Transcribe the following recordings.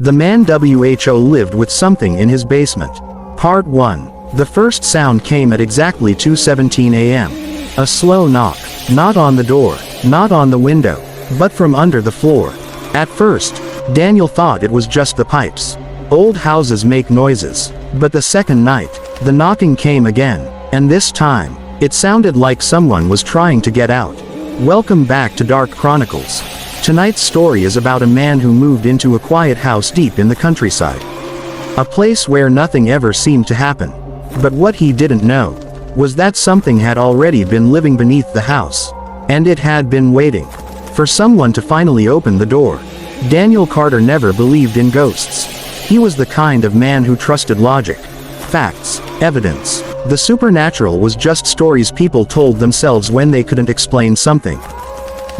The man WHO lived with something in his basement. Part 1. The first sound came at exactly 2:17 a.m. A slow knock. Not on the door, not on the window, but from under the floor. At first, Daniel thought it was just the pipes. Old houses make noises. But the second night, the knocking came again, and this time, it sounded like someone was trying to get out. Welcome back to Dark Chronicles. Tonight's story is about a man who moved into a quiet house deep in the countryside. A place where nothing ever seemed to happen. But what he didn't know was that something had already been living beneath the house. And it had been waiting for someone to finally open the door. Daniel Carter never believed in ghosts. He was the kind of man who trusted logic, facts, evidence. The supernatural was just stories people told themselves when they couldn't explain something.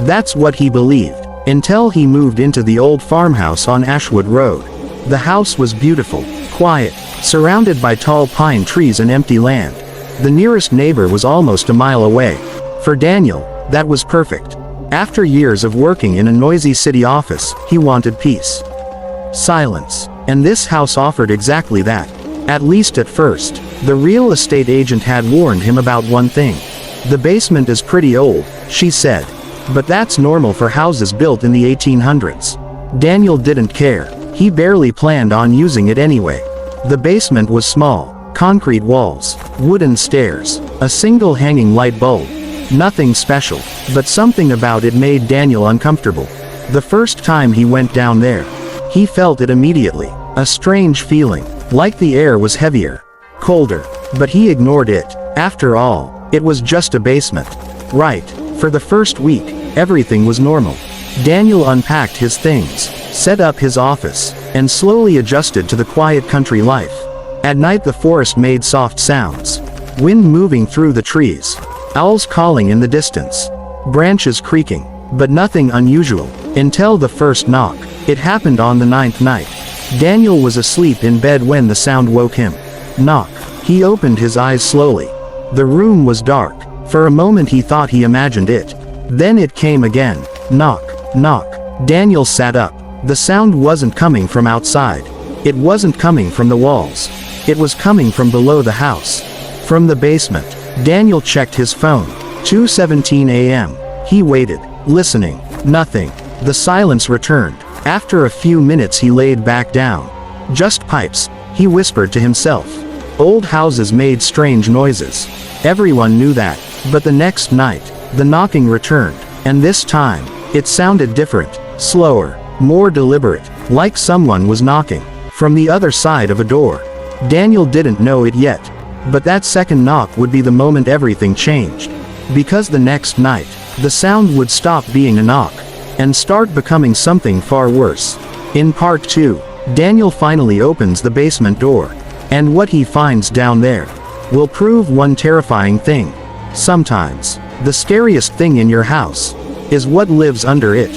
That's what he believed, until he moved into the old farmhouse on Ashwood Road. The house was beautiful, quiet, surrounded by tall pine trees and empty land. The nearest neighbor was almost a mile away. For Daniel, that was perfect. After years of working in a noisy city office, he wanted peace. Silence. And this house offered exactly that. At least at first. The real estate agent had warned him about one thing. The basement is pretty old, she said. But that's normal for houses built in the 1800s. Daniel didn't care. He barely planned on using it anyway. The basement was small. Concrete walls, wooden stairs, a single hanging light bulb. Nothing special, but something about it made Daniel uncomfortable. The first time he went down there, he felt it immediately. A strange feeling, like the air was heavier, colder, but he ignored it. After all, it was just a basement. Right. For the first week, everything was normal. Daniel unpacked his things, set up his office, and slowly adjusted to the quiet country life. At night the forest made soft sounds. Wind moving through the trees. Owls calling in the distance. Branches creaking. But nothing unusual, until the first knock. It happened on the 9th night. Daniel was asleep in bed when the sound woke him. Knock. He opened his eyes slowly. The room was dark. For a moment he thought he imagined it. Then it came again. Knock. Knock. Daniel sat up. The sound wasn't coming from outside. It wasn't coming from the walls. It was coming from below the house. From the basement. Daniel checked his phone. 2:17 a.m. He waited, listening. Nothing. The silence returned. After a few minutes he laid back down. Just pipes, he whispered to himself. Old houses made strange noises. Everyone knew that. But the next night, the knocking returned. And this time, it sounded different, slower, more deliberate, like someone was knocking from the other side of a door. Daniel didn't know it yet. But that second knock would be the moment everything changed. Because the next night, the sound would stop being a knock and start becoming something far worse. In part 2, Daniel finally opens the basement door. And what he finds down there will prove one terrifying thing. Sometimes, the scariest thing in your house is what lives under it.